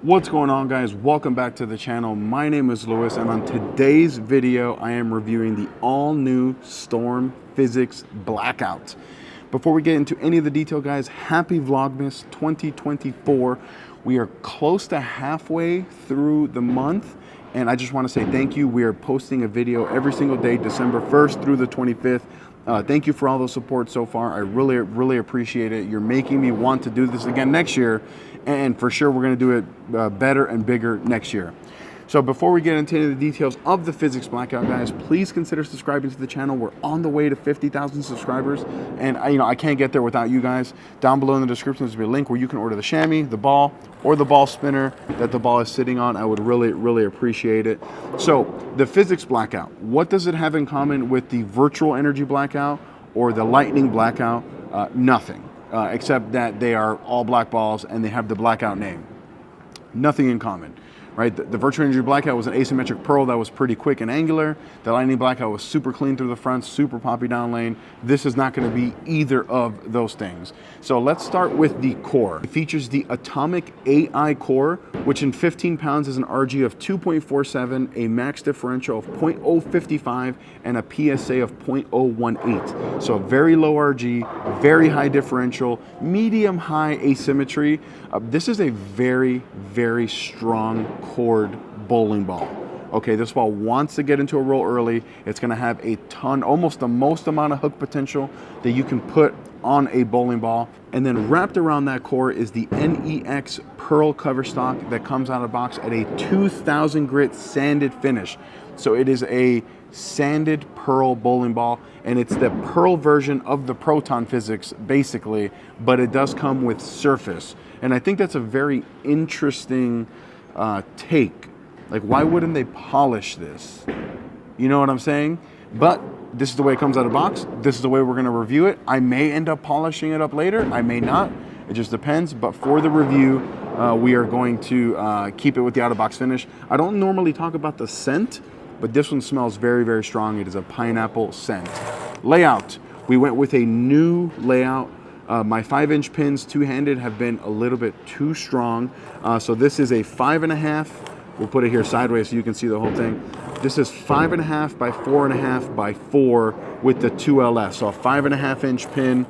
What's going on, guys? Welcome back to the channel. My name is Lewis, and on today's video I am reviewing the all-new Storm PhysiX Blackout. Before we get into any of the detail, guys, happy Vlogmas 2024. We are close to halfway through the month, and I just want to say thank you. We are posting a video every single day, December 1st through the 25th. Thank you for all the support so far. I really appreciate it. You're making me want to do this again next year, and for sure we're going to do it better and bigger next year. So before we get into any of the details of the PhysiX Blackout, guys, please consider subscribing to the channel. We're on the way to 50,000 subscribers, and I can't get there without you guys. Down below in the description there's a link where you can order the chamois, the ball, or the ball spinner that the ball is sitting on. I would really appreciate it. So the PhysiX Blackout, what does it have in common with the virtual energy blackout or the lightning blackout? Nothing, except that they are all black balls and they have the blackout name. Nothing in common. Right, the virtual energy blackout was an asymmetric pearl that was pretty quick and angular. The lightning blackout was super clean through the front, super poppy down lane. This is not going to be either of those things. So let's start with the core. It features the Atomic AI core, which in 15 pounds is an RG of 2.47, a max differential of 0.055, and a PSA of 0.018. So very low RG, very high differential, medium high asymmetry. This is a very strong cord bowling ball. Okay, this ball wants to get into a roll early. It's going to have a ton, almost the most amount of hook potential that you can put on a bowling ball. And then wrapped around that core is the NEX Pearl cover stock that comes out of the box at a 2000 grit sanded finish. So it is a sanded pearl bowling ball, and it's the pearl version of the Proton Physics basically, but it does come with surface. And I think that's a very interesting take. Like, why wouldn't they polish this? You know what I'm saying? But this is the way it comes out of the box. This is the way we're going to review it. I may end up polishing it up later. I may not. It just depends. But for the review, we are going to keep it with the out-of-box finish. I don't normally talk about the scent, but this one smells very strong. It is a pineapple scent. Layout. We went with a new layout. My 5-inch pins, two-handed, have been a little bit too strong. So this is a 5.5. We'll put it here sideways so you can see the whole thing. This is 5.5 by 4.5 by 4 with the 2LS. So a 5.5-inch pin.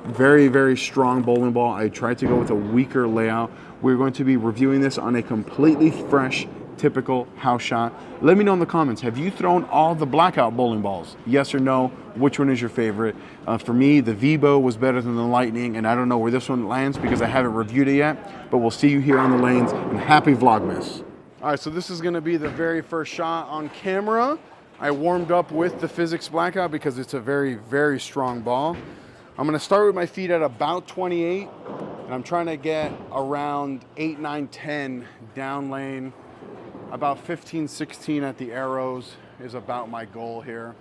Very strong bowling ball. I tried to go with a weaker layout. We're going to be reviewing this on a completely fresh, typical house shot. Let me know in the comments, have you thrown all the blackout bowling balls? Yes or no? Which one is your favorite? For me, the Vibo was better than the Lightning, and I don't know where this one lands because I haven't reviewed it yet, but we'll see you here on the lanes, and happy Vlogmas. All right, so this is gonna be the very first shot on camera. I warmed up with the PhysiX Blackout because it's a very strong ball. I'm gonna start with my feet at about 28, and I'm trying to get around 8, 9, 10 down lane. About 15, 16 at the arrows is about my goal here.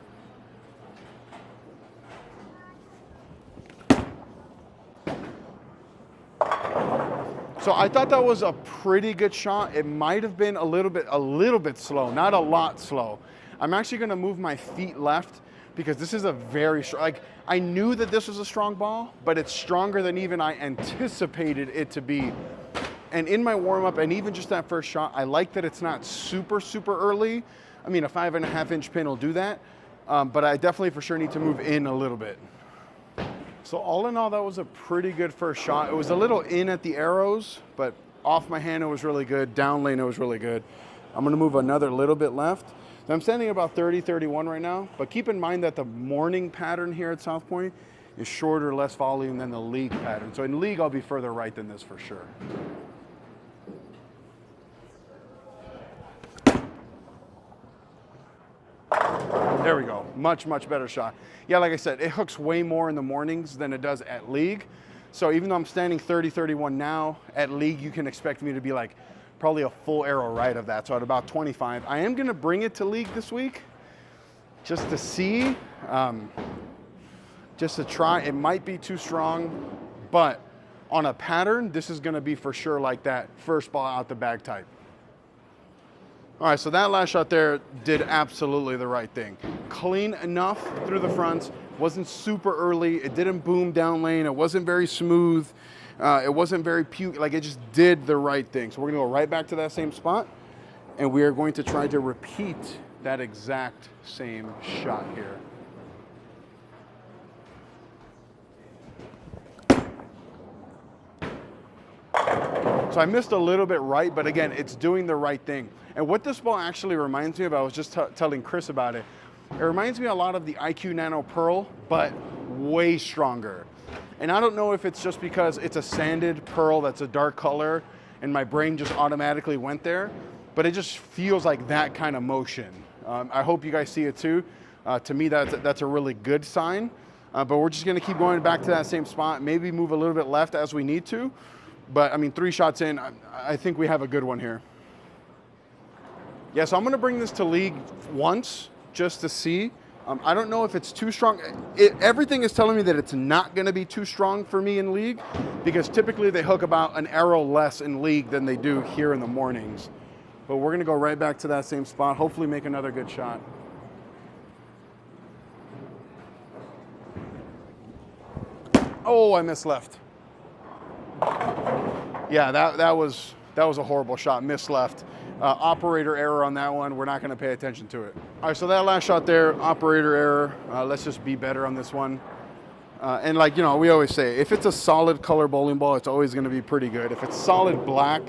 So I thought that was a pretty good shot. It might have been a little bit slow, not a lot slow. I'm actually gonna move my feet left because this is a very strong, like, I knew that this was a strong ball, but it's stronger than even I anticipated it to be. And in my warm-up, and even just that first shot, I like that it's not super early. I mean, a 5.5-inch pin will do that, but I definitely for sure need to move in a little bit. So all in all, that was a pretty good first shot. It was a little in at the arrows, but off my hand, it was really good. Down lane, it was really good. I'm gonna move another little bit left. So I'm standing about 30, 31 right now, but keep in mind that the morning pattern here at South Point is shorter, less volume than the league pattern. So in league, I'll be further right than this for sure. There we go, much better shot. Yeah, like I said, it hooks way more in the mornings than it does at league. So even though I'm standing 30, 31 now, at league you can expect me to be like probably a full arrow right of that, so at about 25. I am gonna bring it to league this week, just to see, just to try. It might be too strong, but on a pattern, this is gonna be for sure like that first ball out the bag type. All right, so that last shot there did absolutely the right thing. Clean enough through the fronts, wasn't super early, it didn't boom down lane, it wasn't very smooth. It wasn't very like it just did the right thing. So we're gonna go right back to that same spot, and we are going to try to repeat that exact same shot here. So I missed a little bit right, but again, it's doing the right thing. And what this ball actually reminds me of, I was just telling Chris about it, it reminds me a lot of the IQ Nano Pearl, but way stronger. And I don't know if it's just because it's a sanded pearl that's a dark color and my brain just automatically went there, but it just feels like that kind of motion. I hope you guys see it too. To me, that's a really good sign. But we're just gonna keep going back to that same spot, maybe move a little bit left as we need to. But I mean, 3 shots in, I think we have a good one here. Yeah, so I'm gonna bring this to league once just to see. I don't know if it's too strong. Everything is telling me that it's not gonna be too strong for me in league, because typically they hook about an arrow less in league than they do here in the mornings. But we're gonna go right back to that same spot, hopefully make another good shot. Oh, I missed left. Yeah, that was a horrible shot, missed left. Operator error on that one, we're not gonna pay attention to it. All right, so that last shot there, operator error. Let's just be better on this one. And like, you know, we always say, if it's a solid color bowling ball, it's always gonna be pretty good. If it's solid black,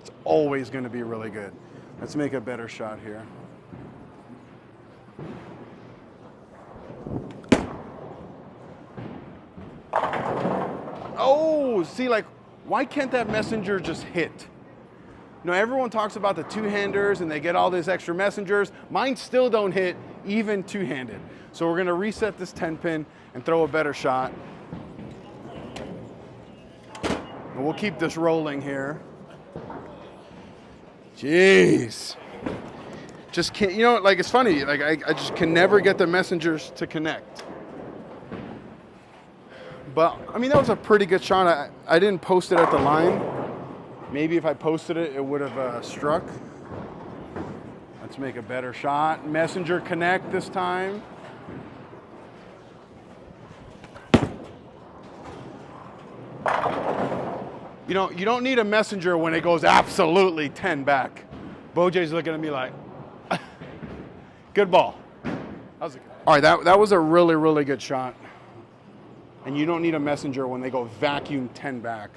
it's always gonna be really good. Let's make a better shot here. Oh, see, like, why can't that messenger just hit? You know, everyone talks about the two-handers and they get all these extra messengers. Mine still don't hit, even two-handed. So we're gonna reset this 10-pin and throw a better shot. And we'll keep this rolling here. Jeez. Just can't, you know, like, it's funny, like, I just can never get the messengers to connect. But, I mean, that was a pretty good shot. I didn't post it at the line. Maybe if I posted it, it would have struck. Let's make a better shot. Messenger connect this time. You know, you don't need a messenger when it goes absolutely 10 back. Bojay's looking at me like, good ball. All right, that was a really, really good shot. And you don't need a messenger when they go vacuum 10 back.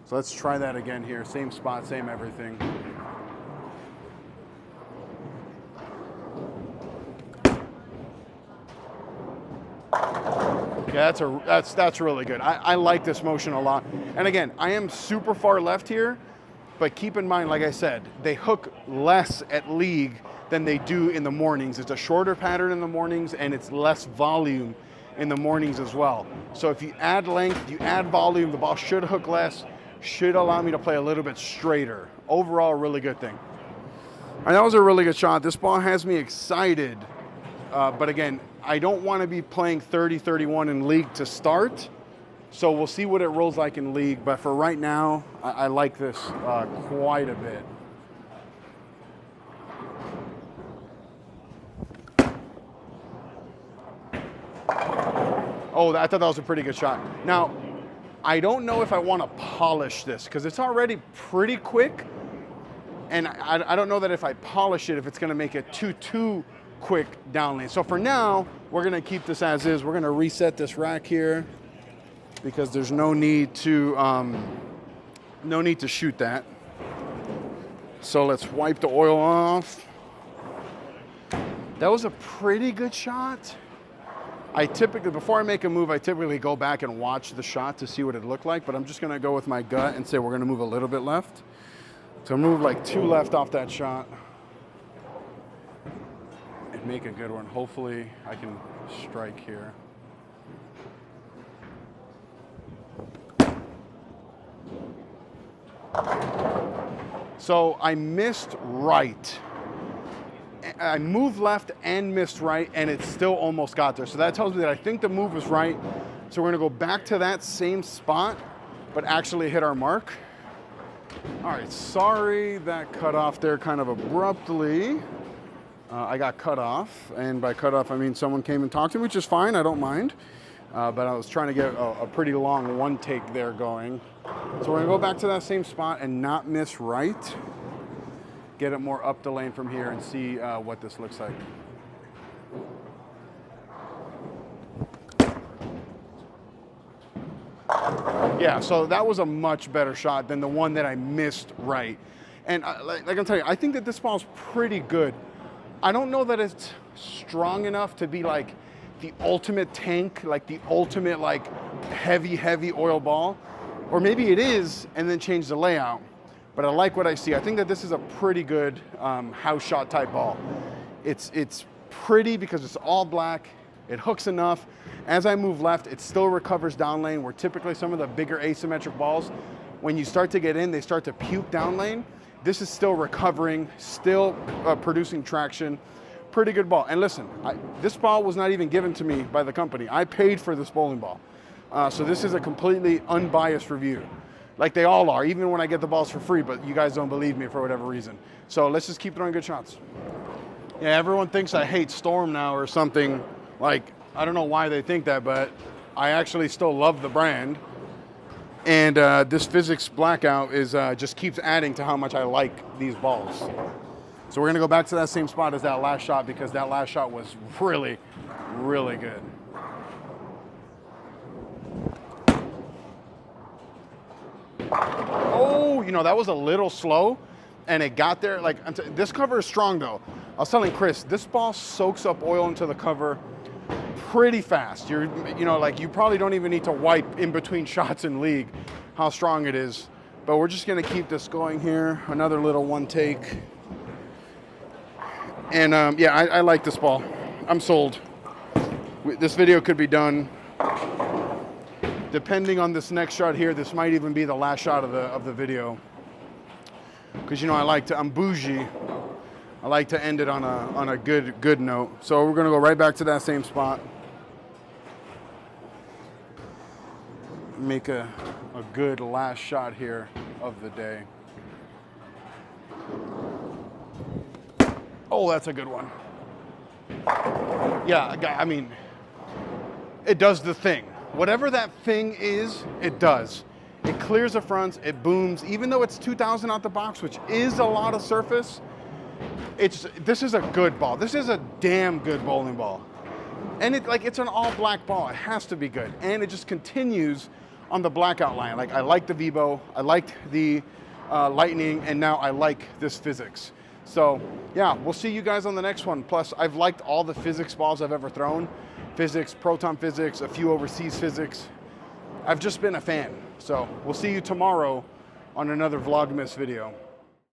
So let's try that again here. Same spot, same everything. Yeah, that's really good. I like this motion a lot. And again, I am super far left here, but keep in mind, like I said, they hook less at league than they do in the mornings. It's a shorter pattern in the mornings and it's less volume in the mornings as well. So if you add length, you add volume, the ball should hook less, should allow me to play a little bit straighter. Overall, really good thing. And that was a really good shot. This ball has me excited. But again, I don't want to be playing 30-31 in league to start. So we'll see what it rolls like in league. But for right now, I like this quite a bit. Oh, I thought that was a pretty good shot. Now, I don't know if I want to polish this because it's already pretty quick. And I don't know that if I polish it, if it's going to make it too quick down lane. So for now, we're going to keep this as is. We're going to reset this rack here because there's no need to shoot that. So let's wipe the oil off. That was a pretty good shot. I typically, before I make a move, I typically go back and watch the shot to see what it looked like, but I'm just gonna go with my gut and say we're gonna move a little bit left. So move like 2 left off that shot and make a good one. Hopefully I can strike here. So I missed right. I moved left and missed right, and it still almost got there. So that tells me that I think the move was right. So we're gonna go back to that same spot, but actually hit our mark. All right, sorry that cut off there kind of abruptly. I got cut off, and by cut off, I mean someone came and talked to me, which is fine, I don't mind. but I was trying to get a pretty long one take there going. So we're gonna go back to that same spot and not miss right. Get it more up the lane from here and see what this looks like. Yeah, so that was a much better shot than the one that I missed right. And like I'm telling you, I think that this ball's pretty good. I don't know that it's strong enough to be like the ultimate tank, like the ultimate like heavy oil ball. Or maybe it is and then change the layout. But I like what I see. I think that this is a pretty good house shot type ball. It's pretty because it's all black. It hooks enough. As I move left, it still recovers down lane, where typically some of the bigger asymmetric balls, when you start to get in, they start to puke down lane. This is still recovering, still producing traction. Pretty good ball. And listen, this ball was not even given to me by the company. I paid for this bowling ball. So this is a completely unbiased review. Like they all are, even when I get the balls for free, but you guys don't believe me for whatever reason. So let's just keep throwing good shots. Yeah, everyone thinks I hate Storm now or something. Like, I don't know why they think that, but I actually still love the brand. And this PhysiX Blackout is just keeps adding to how much I like these balls. So we're gonna go back to that same spot as that last shot, because that last shot was really, really good. Oh, you know, that was a little slow and it got there. Like, this cover is strong though. I was telling Chris, this ball soaks up oil into the cover pretty fast. You know, like you probably don't even need to wipe in between shots in league how strong it is. But we're just gonna keep this going here. Another little one take. And yeah, I like this ball. I'm sold. This video could be done. Depending on this next shot here, this might even be the last shot of the video. Because, you know, I'm bougie. I like to end it on a good note. So we're gonna go right back to that same spot. Make a good last shot here of the day. Oh, that's a good one. Yeah, I mean, it does the thing. Whatever that thing is, it does. It clears the fronts, it booms. Even though it's 2,000 out the box, which is a lot of surface, this is a good ball. This is a damn good bowling ball. And it's an all black ball. It has to be good. And it just continues on the blackout line. Like, I like the Vibo, I liked the Lightning, and now I like this PhysiX. So yeah, we'll see you guys on the next one. Plus, I've liked all the PhysiX balls I've ever thrown. PhysiX, Proton PhysiX, a few overseas PhysiX. I've just been a fan. So we'll see you tomorrow on another Vlogmas video.